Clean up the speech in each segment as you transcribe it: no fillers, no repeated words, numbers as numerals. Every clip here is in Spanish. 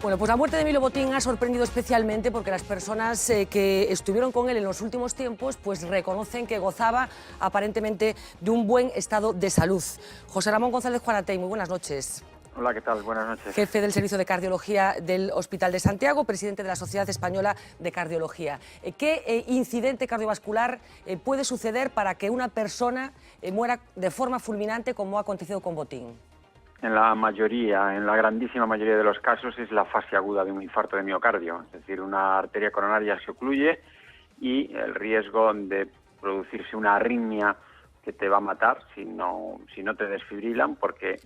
Bueno, pues la muerte de Emilio Botín ha sorprendido especialmente porque las personas que estuvieron con él en los últimos tiempos pues reconocen que gozaba aparentemente de un buen estado de salud. José Ramón González Juanatey, muy buenas noches. Hola, ¿qué tal? Buenas noches. Jefe del Servicio de Cardiología del Hospital de Santiago, presidente de la Sociedad Española de Cardiología. ¿Qué incidente cardiovascular puede suceder para que una persona muera de forma fulminante como ha acontecido con Botín? En la grandísima mayoría de los casos es la fase aguda de un infarto de miocardio, es decir, una arteria coronaria se ocluye y el riesgo de producirse una arritmia que te va a matar si no te desfibrilan, porque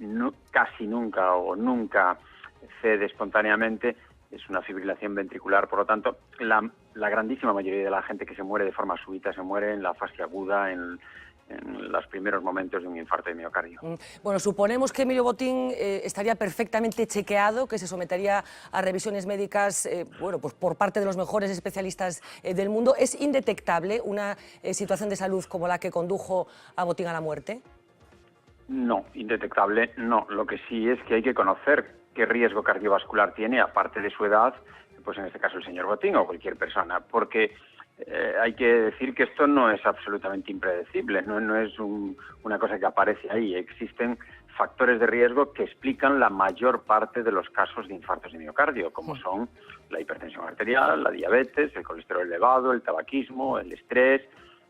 casi nunca o nunca cede espontáneamente, es una fibrilación ventricular. Por lo tanto, la grandísima mayoría de la gente que se muere de forma súbita se muere en la fase aguda, en los primeros momentos de un infarto de miocardio. Bueno, suponemos que Emilio Botín estaría perfectamente chequeado, que se sometería a revisiones médicas bueno, pues por parte de los mejores especialistas del mundo. ¿Es indetectable una situación de salud como la que condujo a Botín a la muerte? No, indetectable no. Lo que sí es que hay que conocer qué riesgo cardiovascular tiene, aparte de su edad, pues en este caso el señor Botín o cualquier persona, porque hay que decir que esto no es absolutamente impredecible, no es una cosa que aparece ahí. Existen factores de riesgo que explican la mayor parte de los casos de infartos de miocardio, como son la hipertensión arterial, la diabetes, el colesterol elevado, el tabaquismo, el estrés,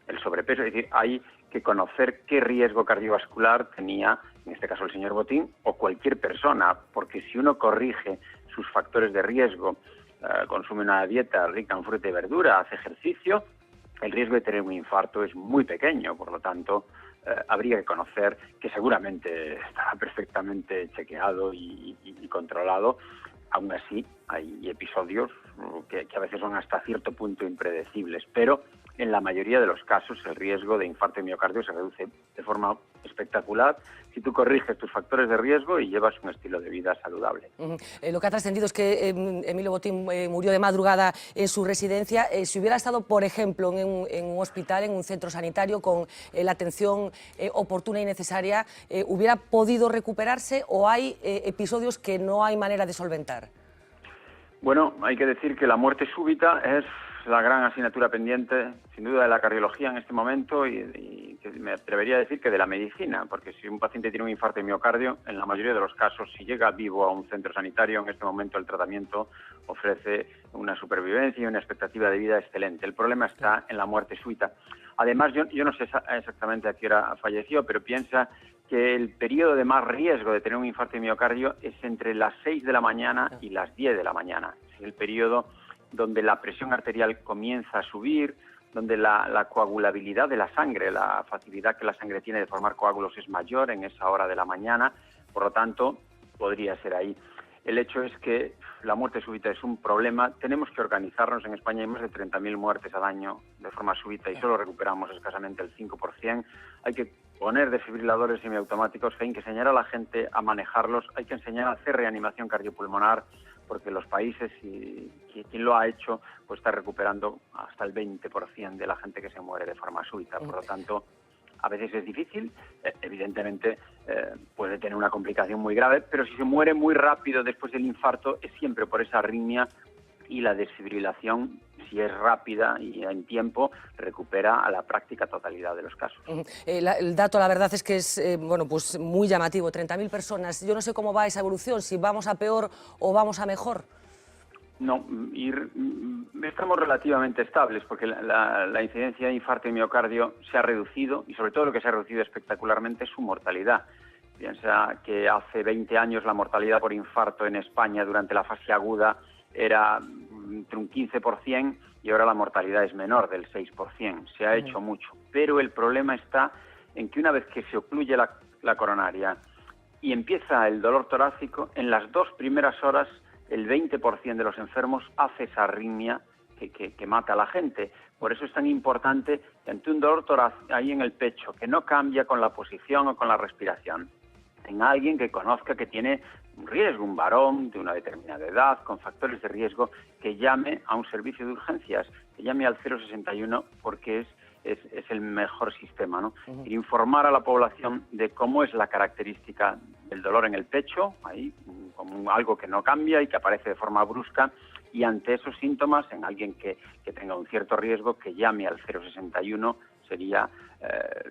el sobrepeso. Es decir, hay que conocer qué riesgo cardiovascular tenía, en este caso el señor Botín, o cualquier persona, porque si uno corrige sus factores de riesgo, consume una dieta rica en fruta y verdura, hace ejercicio, el riesgo de tener un infarto es muy pequeño. Por lo tanto, habría que conocer que seguramente estará perfectamente chequeado y controlado. Aún así, hay episodios que a veces son hasta cierto punto impredecibles, pero en la mayoría de los casos el riesgo de infarto de miocardio se reduce de forma espectacular si tú corriges tus factores de riesgo y llevas un estilo de vida saludable. Lo que ha trascendido es que Emilio Botín murió de madrugada en su residencia. Si hubiera estado, por ejemplo, en un hospital, en un centro sanitario, con la atención oportuna y necesaria, ¿hubiera podido recuperarse o hay episodios que no hay manera de solventar? Bueno, hay que decir que la muerte súbita es la gran asignatura pendiente, sin duda, de la cardiología en este momento y que me atrevería a decir que de la medicina, porque si un paciente tiene un infarto de miocardio, en la mayoría de los casos, si llega vivo a un centro sanitario, en este momento el tratamiento ofrece una supervivencia y una expectativa de vida excelente. El problema está en la muerte súbita. Además, yo no sé exactamente a qué hora falleció, pero piensa que el periodo de más riesgo de tener un infarto de miocardio es entre las 6 de la mañana y las 10 de la mañana. Es el periodo donde la presión arterial comienza a subir, donde la coagulabilidad de la sangre, la facilidad que la sangre tiene de formar coágulos es mayor en esa hora de la mañana. Por lo tanto, podría ser ahí. El hecho es que la muerte súbita es un problema. Tenemos que organizarnos. En España hay más de 30.000 muertes al año de forma súbita y solo recuperamos escasamente el 5%. Hay que poner desfibriladores semiautomáticos, hay que enseñar a la gente a manejarlos, hay que enseñar a hacer reanimación cardiopulmonar, porque los países y quien lo ha hecho pues está recuperando hasta el 20% de la gente que se muere de forma súbita. Por lo tanto, a veces es difícil, evidentemente puede tener una complicación muy grave, pero si se muere muy rápido después del infarto es siempre por esa arritmia, y la desfibrilación, si es rápida y en tiempo, recupera a la práctica totalidad de los casos. El dato, la verdad, es que es bueno, pues muy llamativo, 30.000 personas. Yo no sé cómo va esa evolución, si vamos a peor o vamos a mejor. No, estamos relativamente estables, porque la incidencia de infarto y miocardio se ha reducido, y sobre todo lo que se ha reducido espectacularmente es su mortalidad. Piensa que hace 20 años la mortalidad por infarto en España durante la fase aguda era entre un 15% y ahora la mortalidad es menor, del 6%. Se ha hecho mucho, pero el problema está en que una vez que se ocluye la coronaria y empieza el dolor torácico, en las 2 primeras horas el 20% de los enfermos hace esa arritmia que mata a la gente. Por eso es tan importante que ante un dolor torácico ahí en el pecho, que no cambia con la posición o con la respiración, en alguien que conozca que tiene un riesgo, un varón de una determinada edad, con factores de riesgo, que llame a un servicio de urgencias, que llame al 061, porque es el mejor sistema, ¿no? Y informar a la población de cómo es la característica del dolor en el pecho, ahí con como algo que no cambia y que aparece de forma brusca, y ante esos síntomas, en alguien que tenga un cierto riesgo, que llame al 061 sería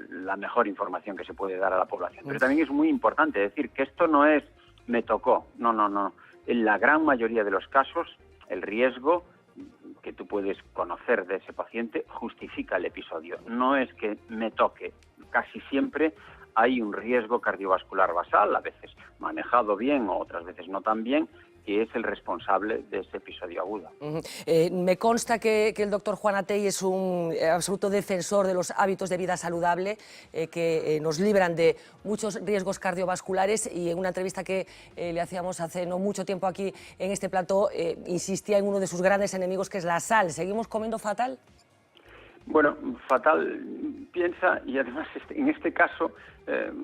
la mejor información que se puede dar a la población. Pero también es muy importante decir que esto no es me tocó, no. En la gran mayoría de los casos, el riesgo que tú puedes conocer de ese paciente justifica el episodio. No es que me toque, casi siempre hay un riesgo cardiovascular basal, a veces manejado bien o otras veces no tan bien, que es el responsable de ese episodio agudo. Me consta que el doctor Juan Atei es un absoluto defensor de los hábitos de vida saludable que nos libran de muchos riesgos cardiovasculares, y en una entrevista que le hacíamos hace no mucho tiempo aquí en este plató insistía en uno de sus grandes enemigos, que es la sal. ¿Seguimos comiendo fatal? Bueno, fatal piensa, y además en este caso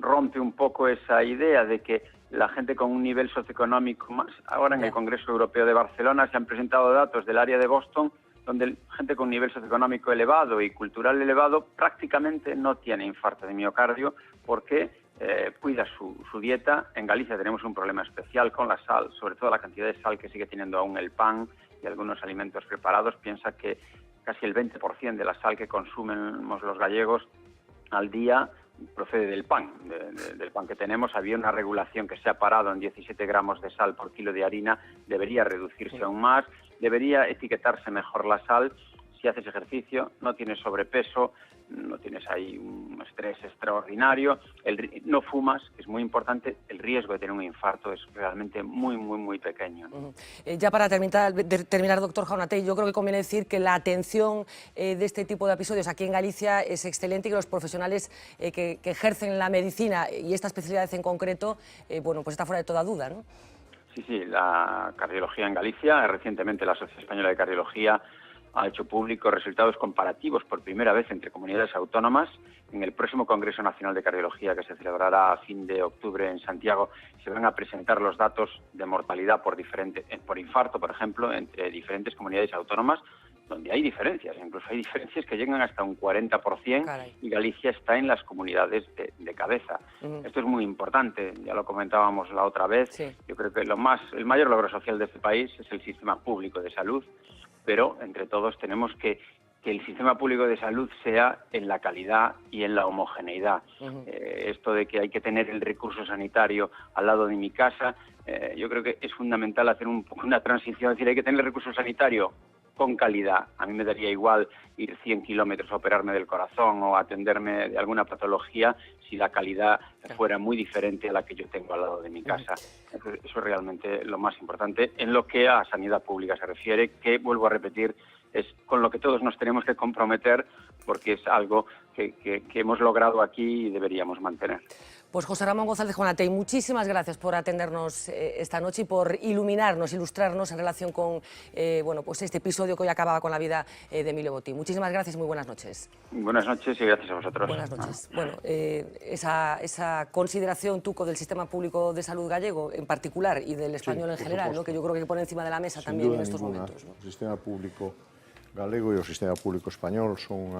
rompe un poco esa idea de que la gente con un nivel socioeconómico más. Ahora en el Congreso Europeo de Barcelona se han presentado datos del área de Boston donde gente con un nivel socioeconómico elevado y cultural elevado prácticamente no tiene infarto de miocardio porque cuida su dieta. En Galicia tenemos un problema especial con la sal, sobre todo la cantidad de sal que sigue teniendo aún el pan y algunos alimentos preparados. Piensa que casi el 20% de la sal que consumimos los gallegos al día procede del pan, del pan que tenemos. Había una regulación que se ha parado en 17 gramos de sal por kilo de harina, debería reducirse aún más, debería etiquetarse mejor la sal. Si haces ejercicio, no tienes sobrepeso, no tienes ahí un estrés extraordinario, no fumas, que es muy importante, el riesgo de tener un infarto es realmente muy pequeño, ¿no? Ya para terminar, doctor Juan Atei, yo creo que conviene decir que la atención de este tipo de episodios aquí en Galicia es excelente, y que los profesionales que ejercen la medicina y esta especialidad en concreto, bueno, pues está fuera de toda duda, ¿no? Sí, la cardiología en Galicia, recientemente la Sociedad Española de Cardiología ha hecho públicos resultados comparativos por primera vez entre comunidades autónomas. En el próximo Congreso Nacional de Cardiología, que se celebrará a fin de octubre en Santiago, se van a presentar los datos de mortalidad por infarto, por ejemplo, entre diferentes comunidades autónomas, donde hay diferencias, incluso hay diferencias que llegan hasta un 40%. Caray. Y Galicia está en las comunidades de cabeza. Esto es muy importante, ya lo comentábamos la otra vez. Sí. Yo creo que el mayor logro social de este país es el sistema público de salud, pero entre todos tenemos que el sistema público de salud sea en la calidad y en la homogeneidad. Esto de que hay que tener el recurso sanitario al lado de mi casa, yo creo que es fundamental hacer una transición, es decir, hay que tener el recurso sanitario con calidad. A mí me daría igual ir 100 kilómetros a operarme del corazón o atenderme de alguna patología si la calidad fuera muy diferente a la que yo tengo al lado de mi casa. Eso es realmente lo más importante en lo que a sanidad pública se refiere, que, vuelvo a repetir, es con lo que todos nos tenemos que comprometer, porque es algo que hemos logrado aquí y deberíamos mantener. Pues José Ramón González Juan Atei, muchísimas gracias por atendernos esta noche y por ilustrarnos en relación con bueno, pues este episodio que hoy acababa con la vida de Emilio Botín. Muchísimas gracias y muy buenas noches. Buenas noches y gracias a vosotros. Buenas noches. Bueno, esa consideración, Tuco, del sistema público de salud gallego en particular y del español en general, ¿no?, que yo creo que pone encima de la mesa también en estos momentos, ¿no? O sistema público galego e o sistema público español son,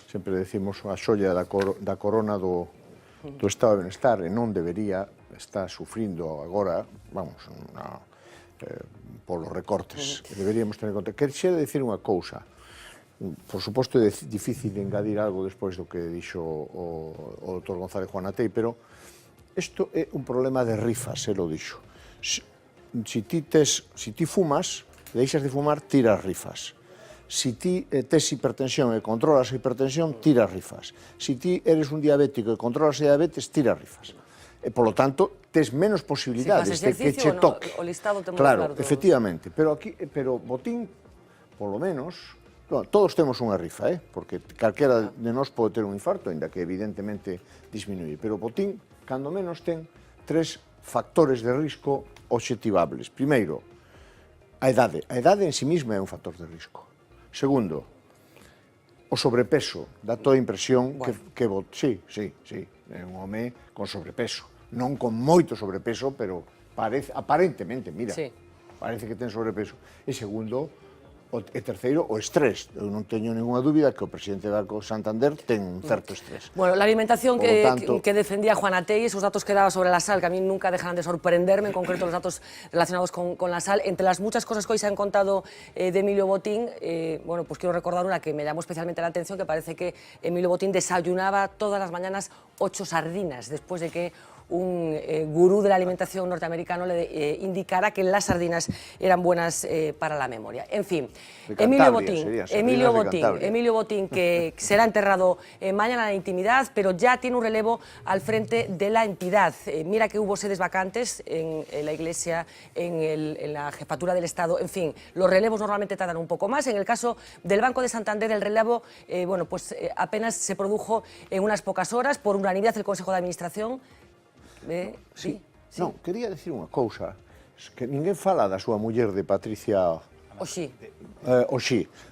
sempre decimos, a xoia da corona do estado de benestar, e non debería estar sufrindo agora, vamos, polos recortes. Deberíamos tener en conta. Quero dicir unha cousa, por suposto é difícil engadir algo despois do que dixo o doutor González Juan Atei, pero isto é un problema de rifas, lo dixo. Si ti fumas, deixas de fumar, tiras rifas. Si ti tes hipertensión e controlas a hipertensión, tiras rifas. Si ti eres un diabético e controlas a diabetes, tiras rifas. E, polo tanto, tes menos posibilidades de que che toque. Claro, efectivamente. Pero Botín, polo menos, todos temos unha rifa, porque calquera de nós pode ter un infarto, ainda que evidentemente disminuye. Pero Botín, cando menos, ten 3 factores de risco obxectivables. Primeiro, a edade. A edade en sí mesma é un factor de risco. Segundo, o sobrepeso. Dá toda a impresión que sí, é un home con sobrepeso. Non con moito sobrepeso, pero aparentemente, mira, parece que ten sobrepeso. E segundo, E terceiro, o estrés. Eu non teño ninguna dúbida que o presidente do Banco Santander ten un certo estrés. Bueno, la alimentación Por lo tanto, que defendía Juana Tei, esos datos que daba sobre la sal, que a mí nunca dejan de sorprenderme, en concreto los datos relacionados con la sal. Entre las muchas cosas que hoy se han contado de Emilio Botín, bueno, pues quiero recordar una que me llamó especialmente la atención, que parece que Emilio Botín desayunaba todas las mañanas 8 sardinas, después de que un gurú de la alimentación norteamericano le indicara que las sardinas eran buenas para la memoria. En fin, Emilio Botín, que será enterrado mañana en la intimidad, pero ya tiene un relevo al frente de la entidad. Mira que hubo sedes vacantes en la Iglesia, en la Jefatura del Estado, en fin, los relevos normalmente tardan un poco más. En el caso del Banco de Santander, el relevo bueno, pues, apenas se produjo en unas pocas horas por unanimidad del Consejo de Administración. Sí. Non, quería decir unha cousa, que ninguén fala da súa muller de Patricia Oxí.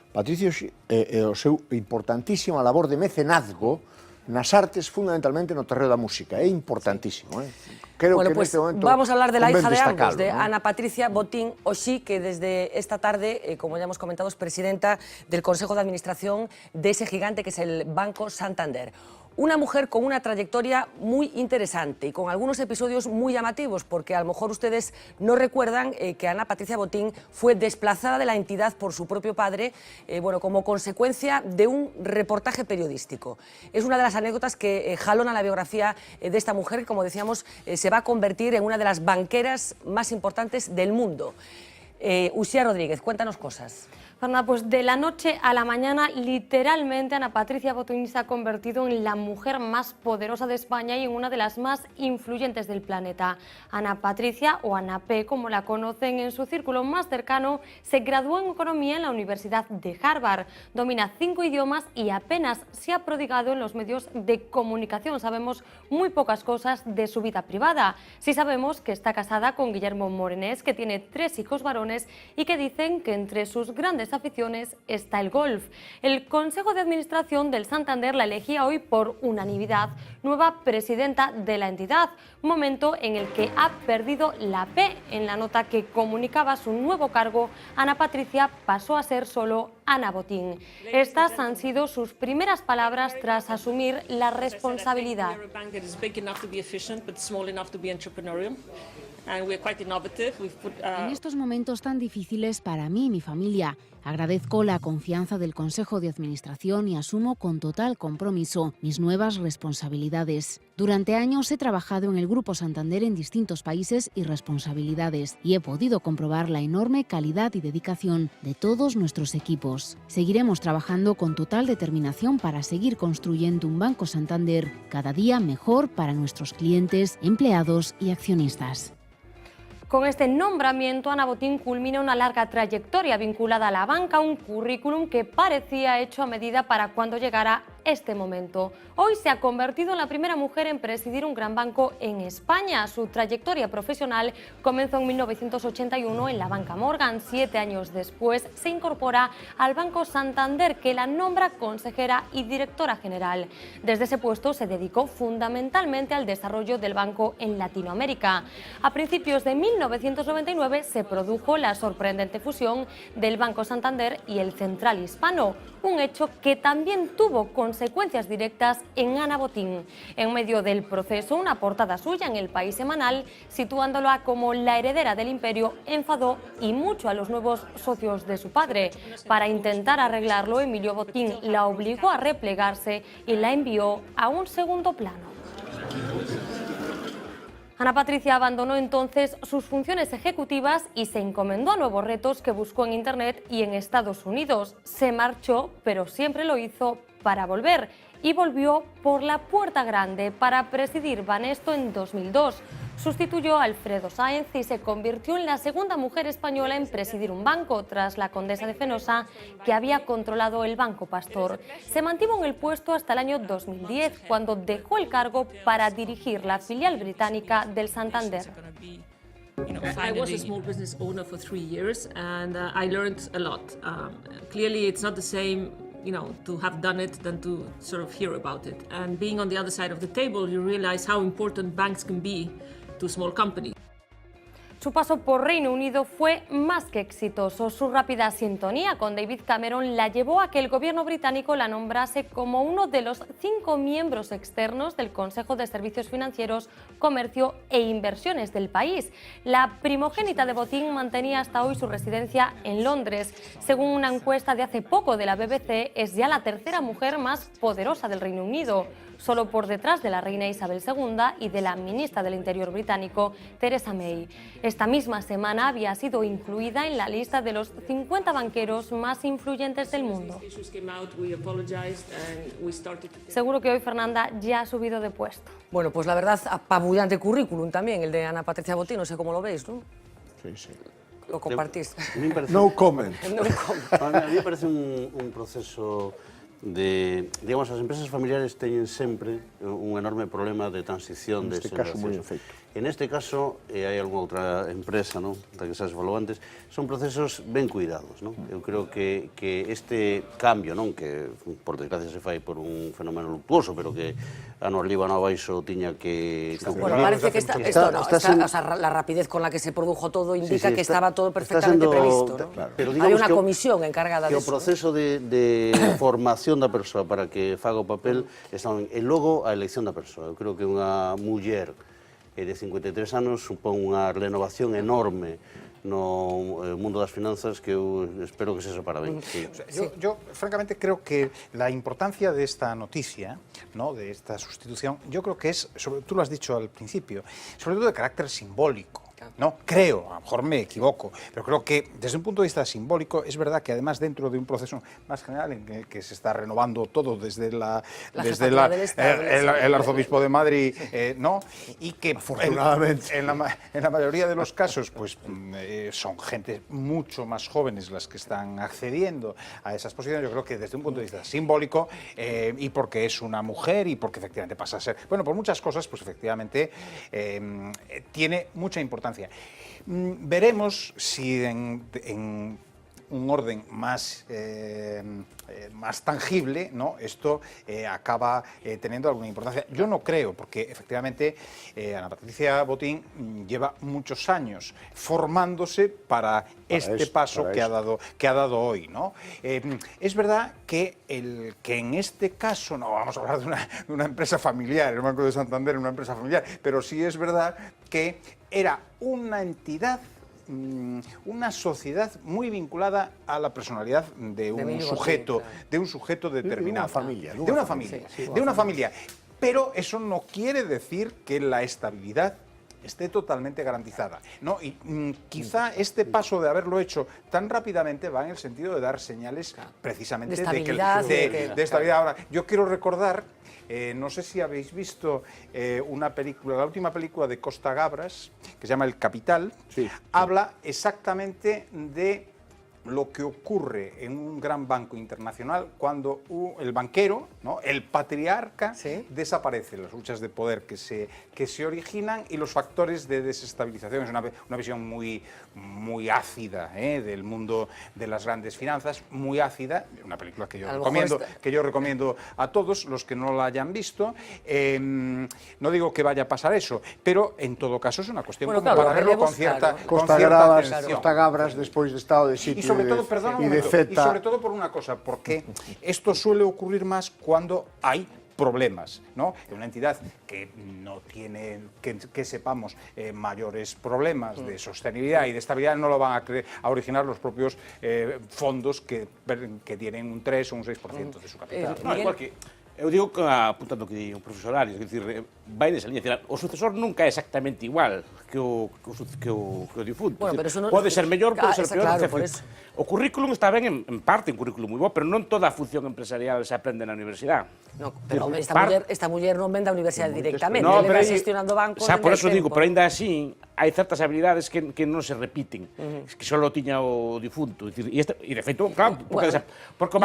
Patricia Oxí e o seu importantísima labor de mecenazgo nas artes, fundamentalmente no terreo da música. É importantísimo. Creo bueno, que pues neste momento vamos a hablar de la hija de ambos, destacarlo, de ¿no? Ana Patricia Botín Oxí, que desde esta tarde, como ya hemos comentado, es presidenta del Consejo de Administración de ese gigante que es el Banco Santander. Una mujer con una trayectoria muy interesante y con algunos episodios muy llamativos, porque a lo mejor ustedes no recuerdan que Ana Patricia Botín fue desplazada de la entidad por su propio padre, bueno, como consecuencia de un reportaje periodístico. Es una de las anécdotas que jalona la biografía de esta mujer, que, como decíamos, se va a convertir en una de las banqueras más importantes del mundo. Uxía Rodríguez, cuéntanos cosas. Fernanda, pues de la noche a la mañana, literalmente, Ana Patricia Botín se ha convertido en la mujer más poderosa de España y en una de las más influyentes del planeta. Ana Patricia, o Ana P, como la conocen en su círculo más cercano, se graduó en Economía en la Universidad de Harvard. Domina 5 idiomas y apenas se ha prodigado en los medios de comunicación. Sabemos muy pocas cosas de su vida privada. Sí sabemos que está casada con Guillermo Morenés, que tiene 3 hijos varones y que dicen que entre sus grandes aficiones está el golf. El Consejo de Administración del Santander la elegía hoy por unanimidad nueva presidenta de la entidad, momento en el que ha perdido la P. En la nota que comunicaba su nuevo cargo, Ana Patricia pasó a ser solo Ana Botín. Estas han sido sus primeras palabras tras asumir la responsabilidad. En estos momentos tan difíciles para mí y mi familia, agradezco la confianza del Consejo de Administración y asumo con total compromiso mis nuevas responsabilidades. Durante años he trabajado en el Grupo Santander en distintos países y responsabilidades y he podido comprobar la enorme calidad y dedicación de todos nuestros equipos. Seguiremos trabajando con total determinación para seguir construyendo un Banco Santander cada día mejor para nuestros clientes, empleados y accionistas. Con este nombramiento, Ana Botín culmina una larga trayectoria vinculada a la banca, un currículum que parecía hecho a medida para cuando llegara este momento. Hoy se ha convertido en la primera mujer en presidir un gran banco en España. Su trayectoria profesional comenzó en 1981 en la banca Morgan. 7 años después se incorpora al Banco Santander, que la nombra consejera y directora general. Desde ese puesto se dedicó fundamentalmente al desarrollo del banco en Latinoamérica. A principios de 1999 se produjo la sorprendente fusión del Banco Santander y el Central Hispano, un hecho que también tuvo consecuencias directas en Ana Botín. En medio del proceso, una portada suya en El País semanal, situándola como la heredera del imperio, enfadó y mucho a los nuevos socios de su padre. Para intentar arreglarlo, Emilio Botín la obligó a replegarse y la envió a un segundo plano. Ana Patricia abandonó entonces sus funciones ejecutivas y se encomendó a nuevos retos que buscó en Internet y en Estados Unidos. Se marchó, pero siempre lo hizo para volver, y volvió por la puerta grande para presidir Banesto en 2002. Sustituyó a Alfredo Sáenz y se convirtió en la segunda mujer española en presidir un banco, tras la condesa de Fenosa, que había controlado el Banco Pastor. Se mantuvo en el puesto hasta el año 2010, cuando dejó el cargo para dirigir la filial británica del Santander. I was a small business owner for 3 years and I learned a lot. Clearly it's not the same, to have done it than to sort of hear about it. And being on the other side of the table, you realize how important banks can be to small companies. Su paso por Reino Unido fue más que exitoso. Su rápida sintonía con David Cameron la llevó a que el gobierno británico la nombrase como uno de los 5 miembros externos del Consejo de Servicios Financieros, Comercio e Inversiones del país. La primogénita de Botín mantenía hasta hoy su residencia en Londres. Según una encuesta de hace poco de la BBC, es ya la tercera mujer más poderosa del Reino Unido, solo por detrás de la reina Isabel II y de la ministra del Interior británico, Theresa May. Esta misma semana había sido incluida en la lista de los 50 banqueros más influyentes del mundo. Seguro que hoy Fernanda ya ha subido de puesto. Bueno, pues la verdad, apabullante currículum también, el de Ana Patricia Botín, no sé cómo lo veis, ¿no? Sí, sí. Lo compartís. No comment. No comment. A mí me parece un proceso de, digamos, as empresas familiares teñen sempre un enorme problema de transición de Neste caso moi xeracións. efecto. En este caso, hai algunha outra empresa, non, da que xa se falou antes, son procesos ben cuidados, non? Eu creo que este cambio, non, que por desgracia se fai por un fenómeno luctuoso, pero que ano Líbano abaixo tiña que... Bueno, parece que la rapidez con la que se produjo todo indica que estaba todo perfectamente previsto, ¿no? Claro. Pero Había una que comisión encargada de o eso. proceso de formación da persoa para que faga o papel e logo a elección da persoa. Eu creo que unha muller de 53 anos supón unha renovación enorme no mundo das finanzas que eu espero que sexa para ben. Sí. Yo, francamente, creo que la importancia de esta noticia, ¿no?, de esta sustitución, yo creo que es, tú lo has dicho al principio, sobre todo de carácter simbólico. ¿No? Creo, a lo mejor me equivoco, pero creo que desde un punto de vista simbólico es verdad que además dentro de un proceso más general en el que se está renovando todo desde el arzobispo de Madrid, ¿no? Y que afortunadamente en la mayoría de los casos pues son gente mucho más jóvenes las que están accediendo a esas posiciones. Yo creo que desde un punto de vista simbólico y porque es una mujer y porque efectivamente pasa a ser, bueno, por muchas cosas, pues efectivamente tiene mucha importancia. Veremos si en un orden más tangible, ¿no?, esto acaba teniendo alguna importancia. Yo no creo, porque efectivamente Ana Patricia Botín lleva muchos años formándose para este paso que ha dado hoy, ¿no? Es verdad que en este caso, no vamos a hablar de una empresa familiar, el Banco de Santander, una empresa familiar, pero sí es verdad que era una entidad, una sociedad muy vinculada a la personalidad de un sujeto, determinado. De una familia. Pero eso no quiere decir que la estabilidad esté totalmente garantizada, ¿no? Y quizá este paso de haberlo hecho tan rápidamente va en el sentido de dar señales precisamente de estabilidad. Ahora, yo quiero recordar, no sé si habéis visto una película, la última película de Costa Gabras, que se llama El Capital, habla exactamente de lo que ocurre en un gran banco internacional cuando el banquero, ¿no?, el patriarca, desaparece, las luchas de poder que se originan y los factores de desestabilización. Es una visión muy ácida del mundo de las grandes finanzas, muy ácida, una película que yo recomiendo a todos los que no la hayan visto. No digo que vaya a pasar eso, pero en todo caso es una cuestión para verlo con cierta atención. Costa Gabras, despois de estado de sitio y sobre todo por una cosa, porque esto suele ocurrir más cuando hay problemas, ¿no? Una entidad que no tiene, que sepamos, mayores problemas de sostenibilidad y de estabilidad, no lo van a originar los propios fondos que tienen un 3 o un 6% de su capital. No, igual que eu digo que apuntando que di o profesor Arias, que vai nesa liña, o sucesor nunca é exactamente igual que o difunto. Bueno, pero eso no, pode ser mellor, pode ser peor. Claro, O currículum está ben en parte, un currículum moi bo, pero non toda a función empresarial se aprende na universidade. No, pero esta muller non vende a universidade directamente, ele vai gestionando bancos. Xa, por eso digo, pero ainda así hai certas habilidades que non se repiten, que só lo tiña o difunto. E de feito, claro, porque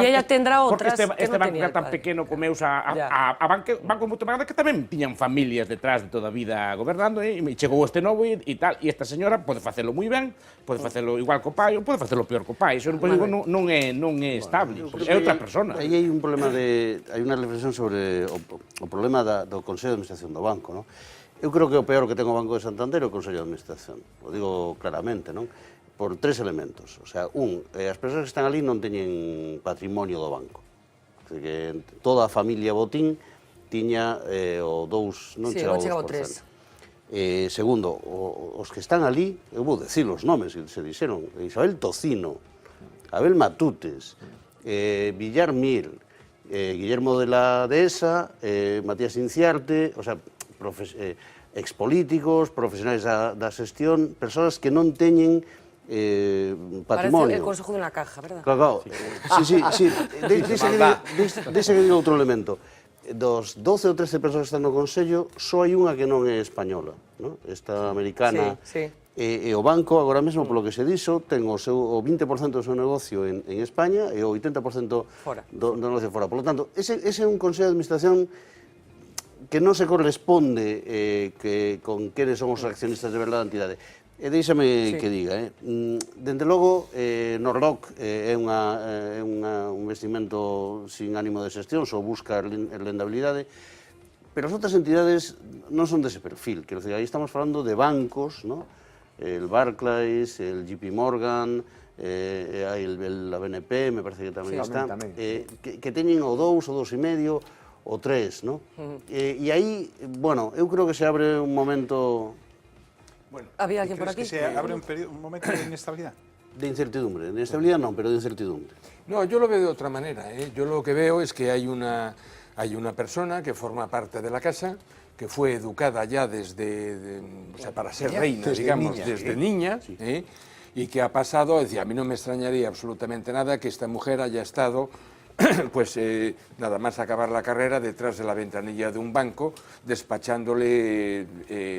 ella tendrá outras que non este banco tenía era tan pequeno como eu a bancos moito máis grandes que tamén tiñan familias detrás de toda a vida gobernando, e chegou este novo e tal, e esta señora pode facelo moi ben, pode facelo igual co pai, ou pode facelo peor co pai. Iso non é estable, é outra persona. Aí hai un problema hai unha reflexión sobre o problema do Consello de Administración do banco, non? Eu creo que o peor que ten o Banco de Santander é o Consello de Administración. O digo claramente, non? Por 3 elementos. O sea, as persoas que están ali non teñen patrimonio do banco. Que toda a familia Botín tiña o 2, non chega ao 2%. Segundo, os que están ali, eu vou decir os nomes que se dixeron, Isabel Tocino, Abel Matutes, Villar Mir, Guillermo de la Dehesa, Matías Inciarte, o sea, expolíticos, profesionais da xestión, persoas que non teñen patrimonio. Parece el consejo de una caja, verdad? Claro, sí. Deixa que diga outro elemento. Dos 12 ou 13 persoas que están no Consello, só hai unha que non é española, non? Esta americana. E o banco, agora mesmo, polo que se dixo, ten o 20% do seu negocio en España e o 80% do negocio fora. Por lo tanto, ese é un Consello de Administración que non se corresponde con quenes son os accionistas de verdade da entidade. E deixame que diga, dende logo, Norloc é un investimento sin ánimo de xestión, só busca a rentabilidade, pero as outras entidades non son dese perfil. Quero dicir, aí estamos falando de bancos, ¿no? El Barclays, el JP Morgan, la BNP, me parece que tamén está, que teñen o 2, o 2,5, o 3, ¿no? E aí, bueno, eu creo que se abre un momento... Bueno, ¿había alguien por aquí? ¿Que se abre un momento de inestabilidad? De incertidumbre. De inestabilidad no, pero de incertidumbre. No, yo lo veo de otra manera. Yo lo que veo es que hay una persona que forma parte de la casa, que fue educada ya o sea, para ser reina, digamos, desde niña, y que ha pasado, es decir, a mí no me extrañaría absolutamente nada que esta mujer haya estado pues nada más acabar la carrera detrás de la ventanilla de un banco, despachándole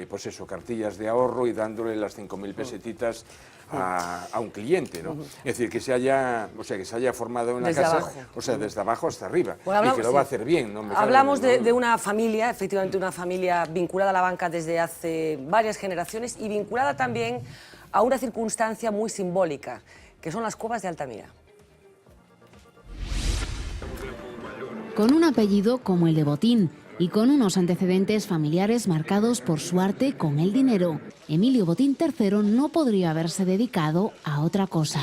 pues eso, cartillas de ahorro y dándole las 5.000 pesetitas a un cliente, ¿no? Es decir, que se haya formado en la desde casa, abajo. O sea, desde abajo hasta arriba, Bueno, y que lo va a hacer bien. ¿No? Hablamos de una familia, efectivamente una familia vinculada a la banca desde hace varias generaciones y vinculada también a una circunstancia muy simbólica, que son las cuevas de Altamira. Con un apellido como el de Botín y con unos antecedentes familiares marcados por su arte con el dinero, Emilio Botín III no podría haberse dedicado a otra cosa.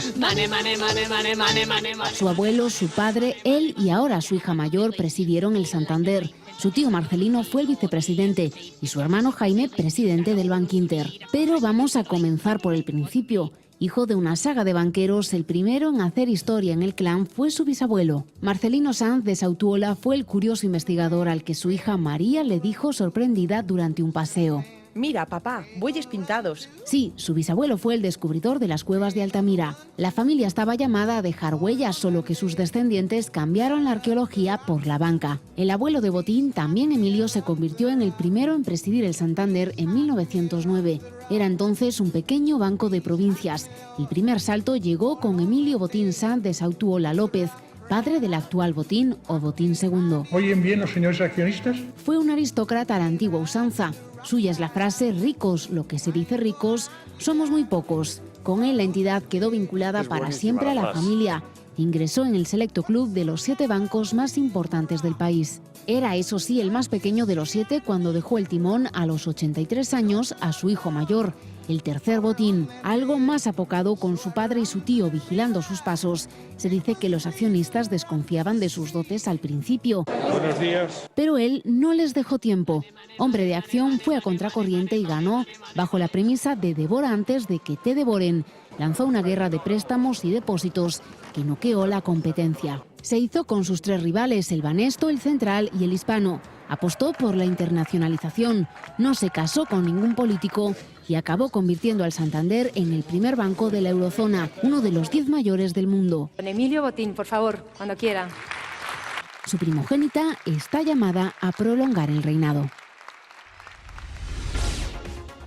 Su abuelo, su padre, él y ahora su hija mayor presidieron el Santander. Su tío Marcelino fue el vicepresidente y su hermano Jaime, presidente del Bankinter. Pero vamos a comenzar por el principio. Hijo de una saga de banqueros, el primero en hacer historia en el clan fue su bisabuelo. Marcelino Sanz de Sautuola fue el curioso investigador al que su hija María le dijo sorprendida durante un paseo: Mira, papá, bueyes pintados. Sí, su bisabuelo fue el descubridor de las cuevas de Altamira. La familia estaba llamada a dejar huellas, solo que sus descendientes cambiaron la arqueología por la banca. El abuelo de Botín, también Emilio, se convirtió en el primero en presidir el Santander en 1909. Era entonces un pequeño banco de provincias. El primer salto llegó con Emilio Botín Sanz de Sautuola López, padre del actual Botín o Botín II. ¿Oyen bien los señores accionistas? Fue un aristócrata a la antigua usanza. Suya es la frase ricos, lo que se dice ricos, somos muy pocos. Con él la entidad quedó vinculada para siempre a la familia. Ingresó en el selecto club de los 7 bancos más importantes del país. Era, eso sí, el más pequeño de los 7 cuando dejó el timón a los 83 años a su hijo mayor, el tercer Botín, algo más apocado con su padre y su tío vigilando sus pasos. Se dice que los accionistas desconfiaban de sus dotes al principio. Buenos días. Pero él no les dejó tiempo. Hombre de acción, fue a contracorriente y ganó bajo la premisa de devora antes de que te devoren. Lanzó una guerra de préstamos y depósitos que noqueó la competencia. Se hizo con sus 3 rivales, el Banesto, el Central y el Hispano. Apostó por la internacionalización, no se casó con ningún político y acabó convirtiendo al Santander en el primer banco de la eurozona, uno de los 10 mayores del mundo. Don Emilio Botín, por favor, cuando quiera. Su primogénita está llamada a prolongar el reinado.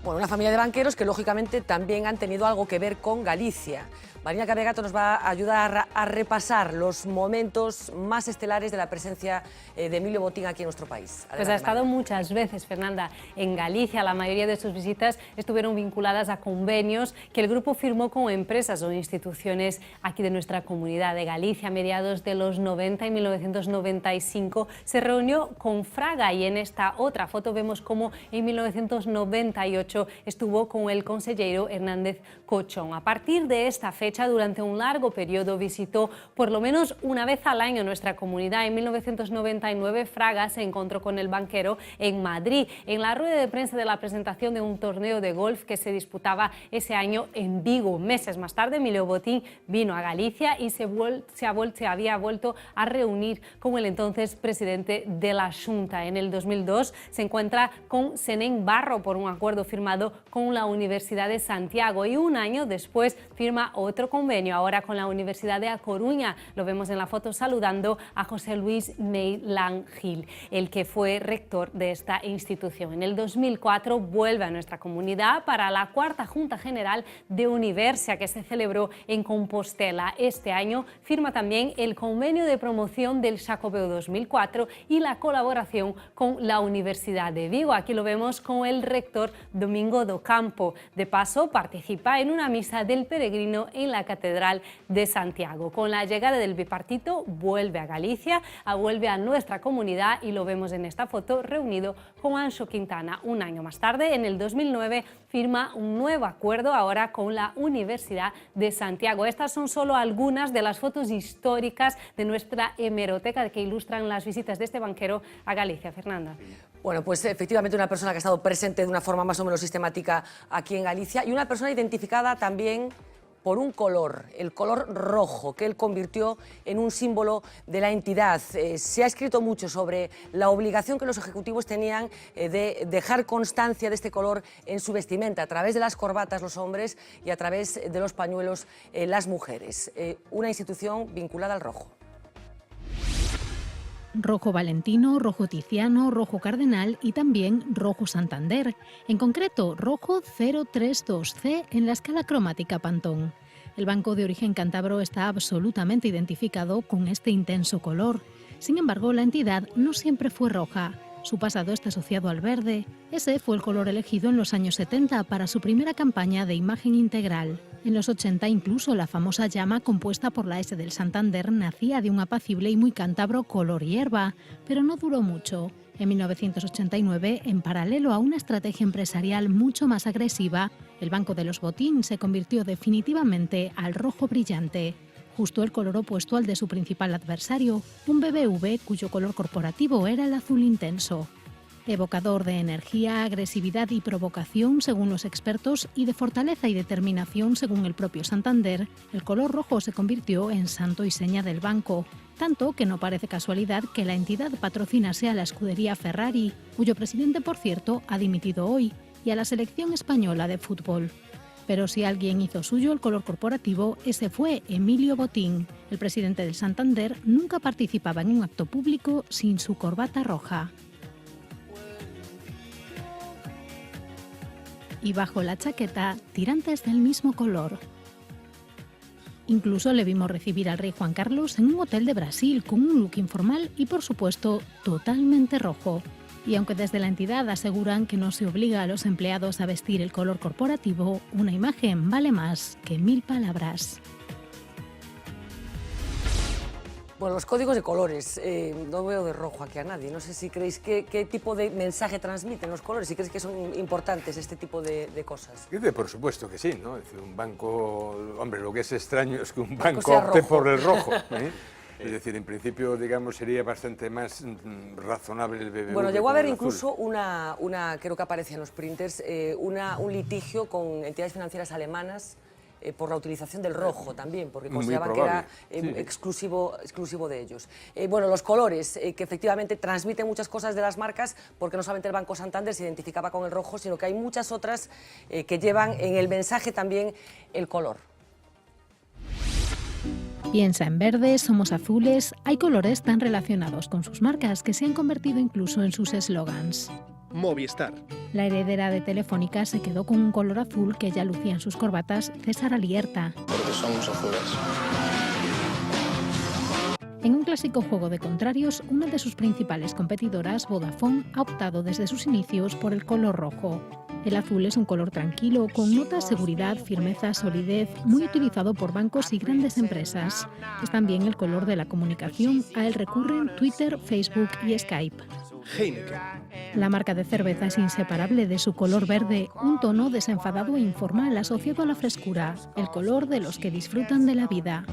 Bueno, una familia de banqueros que lógicamente también han tenido algo que ver con Galicia, Marina Cabegato nos va a ayudar a repasar los momentos más estelares de la presencia de Emilio Botín aquí en nuestro país. Adelante, Pues ha estado Marina. muchas veces, Fernanda, en Galicia. La mayoría de sus visitas estuvieron vinculadas a convenios que el grupo firmó con empresas o instituciones aquí de nuestra comunidad de Galicia. A mediados de los 90 y 1995 se reunió con Fraga, y en esta otra foto vemos cómo en 1998 estuvo con el consejero Hernández Cochón. A partir de esta fecha, durante un largo periodo, visitó por lo menos una vez al año nuestra comunidad. En 1999, Fraga se encontró con el banquero en Madrid, en la rueda de prensa de la presentación de un torneo de golf que se disputaba ese año en Vigo. Meses más tarde, Emilio Botín vino a Galicia y se había vuelto a reunir con el entonces presidente de la Xunta. En el 2002 se encuentra con Senén Barro por un acuerdo firmado con la Universidad de Santiago, y un año después firma otro convenio, ahora con la Universidad de A Coruña. Lo vemos en la foto saludando a José Luis Meilán Gil, el que fue rector de esta institución. En el 2004 vuelve a nuestra comunidad para la cuarta Junta General de Universia, que se celebró en Compostela. Este año firma también el convenio de promoción del Xacobeo 2004 y la colaboración con la Universidad de Vigo. Aquí lo vemos con el rector Domingo do Campo. De paso, participa en una misa del peregrino en la Catedral de Santiago. Con la llegada del bipartito, vuelve a Galicia, vuelve a nuestra comunidad, y lo vemos en esta foto reunido con Anxo Quintana. Un año más tarde, en el 2009, firma un nuevo acuerdo ahora con la Universidad de Santiago. Estas son solo algunas de las fotos históricas de nuestra hemeroteca que ilustran las visitas de este banquero a Galicia. Fernanda. Bueno, pues efectivamente una persona que ha estado presente de una forma más o menos sistemática aquí en Galicia, y una persona identificada también por un color, el color rojo, que él convirtió en un símbolo de la entidad. Se ha escrito mucho sobre la obligación que los ejecutivos tenían de dejar constancia de este color en su vestimenta, a través de las corbatas los hombres y a través de los pañuelos las mujeres. Una institución vinculada al rojo. Rojo Valentino, rojo Tiziano, rojo Cardenal y también rojo Santander, en concreto rojo 032C en la escala cromática Pantone. El banco de origen cántabro está absolutamente identificado con este intenso color. Sin embargo, la entidad no siempre fue roja. Su pasado está asociado al verde. Ese fue el color elegido en los años 70 para su primera campaña de imagen integral. En los 80 incluso la famosa llama compuesta por la S del Santander nacía de un apacible y muy cántabro color hierba, pero no duró mucho. En 1989, en paralelo a una estrategia empresarial mucho más agresiva, el Banco de los Botín se convirtió definitivamente al rojo brillante, justo el color opuesto al de su principal adversario, un BBV cuyo color corporativo era el azul intenso. Evocador de energía, agresividad y provocación según los expertos, y de fortaleza y determinación según el propio Santander, el color rojo se convirtió en santo y seña del banco, tanto que no parece casualidad que la entidad patrocinase a la escudería Ferrari, cuyo presidente, por cierto, ha dimitido hoy, y a la selección española de fútbol. Pero si alguien hizo suyo el color corporativo, ese fue Emilio Botín. El presidente del Santander nunca participaba en un acto público sin su corbata roja. Y bajo la chaqueta, tirantes del mismo color. Incluso le vimos recibir al rey Juan Carlos en un hotel de Brasil con un look informal y, por supuesto, totalmente rojo. Y aunque desde la entidad aseguran que no se obliga a los empleados a vestir el color corporativo, una imagen vale más que 1000 palabras. Bueno, los códigos de colores, no veo de rojo aquí a nadie. No sé si creéis qué tipo de mensaje transmiten los colores, si creéis que son importantes este tipo de cosas. Por supuesto que sí, ¿no? Es decir, un banco, hombre, lo que es extraño es que un banco opte por el rojo, ¿eh? Es decir, en principio, digamos, sería bastante más razonable el BBV. Bueno, llegó a haber incluso creo que aparece en los printers, un litigio con entidades financieras alemanas por la utilización del rojo también, porque consideraban que era exclusivo de ellos. Bueno, los colores, que efectivamente transmiten muchas cosas de las marcas, porque no solamente el Banco Santander se identificaba con el rojo, sino que hay muchas otras que llevan en el mensaje también el color. Piensa en verde, somos azules, hay colores tan relacionados con sus marcas que se han convertido incluso en sus eslogans. Movistar. La heredera de Telefónica se quedó con un color azul que ya lucía en sus corbatas César Alierta. Porque somos azules. En un clásico juego de contrarios, una de sus principales competidoras, Vodafone, ha optado desde sus inicios por el color rojo. El azul es un color tranquilo, con notas seguridad, firmeza, solidez, muy utilizado por bancos y grandes empresas. Es también el color de la comunicación, a él recurren Twitter, Facebook y Skype. Heineken. La marca de cerveza es inseparable de su color verde, un tono desenfadado e informal asociado a la frescura, el color de los que disfrutan de la vida.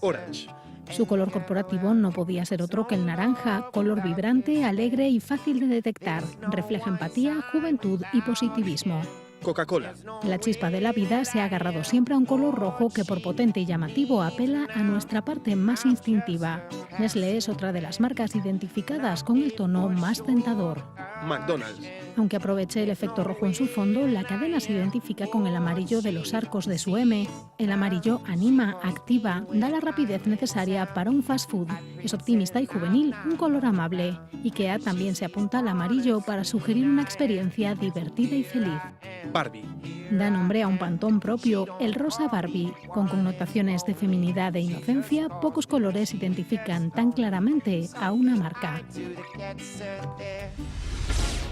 Orange. Su color corporativo no podía ser otro que el naranja, color vibrante, alegre y fácil de detectar. Refleja empatía, juventud y positivismo. Coca-Cola. La chispa de la vida se ha agarrado siempre a un color rojo que por potente y llamativo apela a nuestra parte más instintiva. Nestlé es otra de las marcas identificadas con el tono más tentador. McDonald's. Aunque aproveche el efecto rojo en su fondo, la cadena se identifica con el amarillo de los arcos de su M. El amarillo anima, activa, da la rapidez necesaria para un fast food. Es optimista y juvenil, un color amable. IKEA también se apunta al amarillo para sugerir una experiencia divertida y feliz. Barbie. Da nombre a un pantón propio, el rosa Barbie. Con connotaciones de feminidad e inocencia, pocos colores identifican tan claramente a una marca.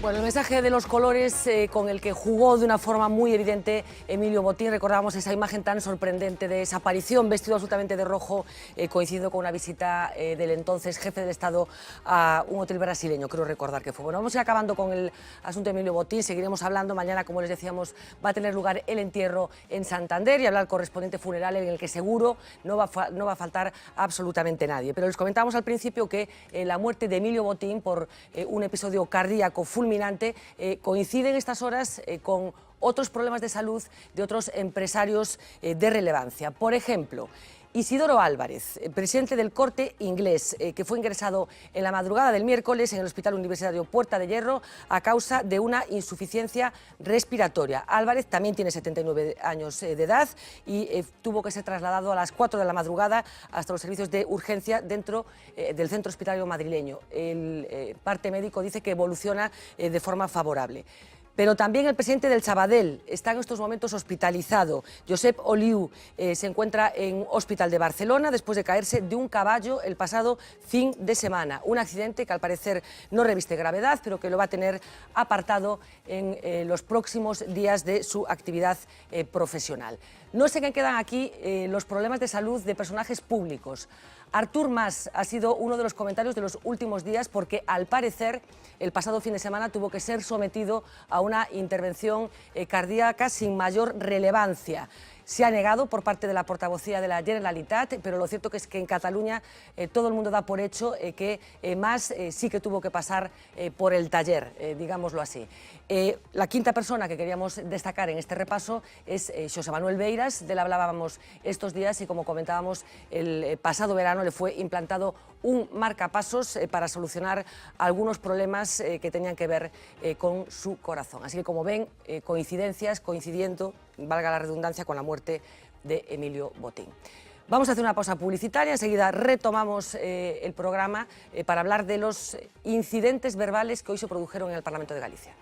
Bueno, el mensaje de los colores con el que jugó de una forma muy evidente Emilio Botín. Recordábamos esa imagen tan sorprendente de esa aparición vestido absolutamente de rojo, coincidiendo con una visita del entonces jefe del Estado a un hotel brasileño, creo recordar que fue. Bueno, vamos a ir acabando con el asunto de Emilio Botín, seguiremos hablando. Mañana, como les decíamos, va a tener lugar el entierro en Santander y habrá el correspondiente funeral en el que seguro no va a faltar absolutamente nadie. Pero les comentábamos al principio que la muerte de Emilio Botín por un episodio cardíaco fulminante coincide en estas horas con otros problemas de salud de otros empresarios de relevancia. Por ejemplo, Isidoro Álvarez, presidente del Corte Inglés, que fue ingresado en la madrugada del miércoles en el Hospital Universitario Puerta de Hierro a causa de una insuficiencia respiratoria. Álvarez también tiene 79 años de edad y tuvo que ser trasladado a las 4 de la madrugada hasta los servicios de urgencia dentro del centro hospitalario madrileño. El parte médico dice que evoluciona de forma favorable. Pero también el presidente del Sabadell está en estos momentos hospitalizado. Josep Oliu se encuentra en un hospital de Barcelona después de caerse de un caballo el pasado fin de semana. Un accidente que al parecer no reviste gravedad, pero que lo va a tener apartado en los próximos días de su actividad profesional. No sé qué quedan aquí los problemas de salud de personajes públicos. Artur Mas ha sido uno de los comentarios de los últimos días porque, al parecer, el pasado fin de semana tuvo que ser sometido a una intervención cardíaca sin mayor relevancia. Se ha negado por parte de la portavocía de la Generalitat, pero lo cierto es que en Cataluña todo el mundo da por hecho que Mas sí que tuvo que pasar por el taller, digámoslo así. La quinta persona que queríamos destacar en este repaso es José Manuel Beiras, de él hablábamos estos días y, como comentábamos, el pasado verano le fue implantado un marcapasos para solucionar algunos problemas que tenían que ver con su corazón. Así que, como ven, coincidencias, coincidiendo, valga la redundancia, con la muerte de Emilio Botín. Vamos a hacer una pausa publicitaria, enseguida retomamos el programa para hablar de los incidentes verbales que hoy se produjeron en el Parlamento de Galicia.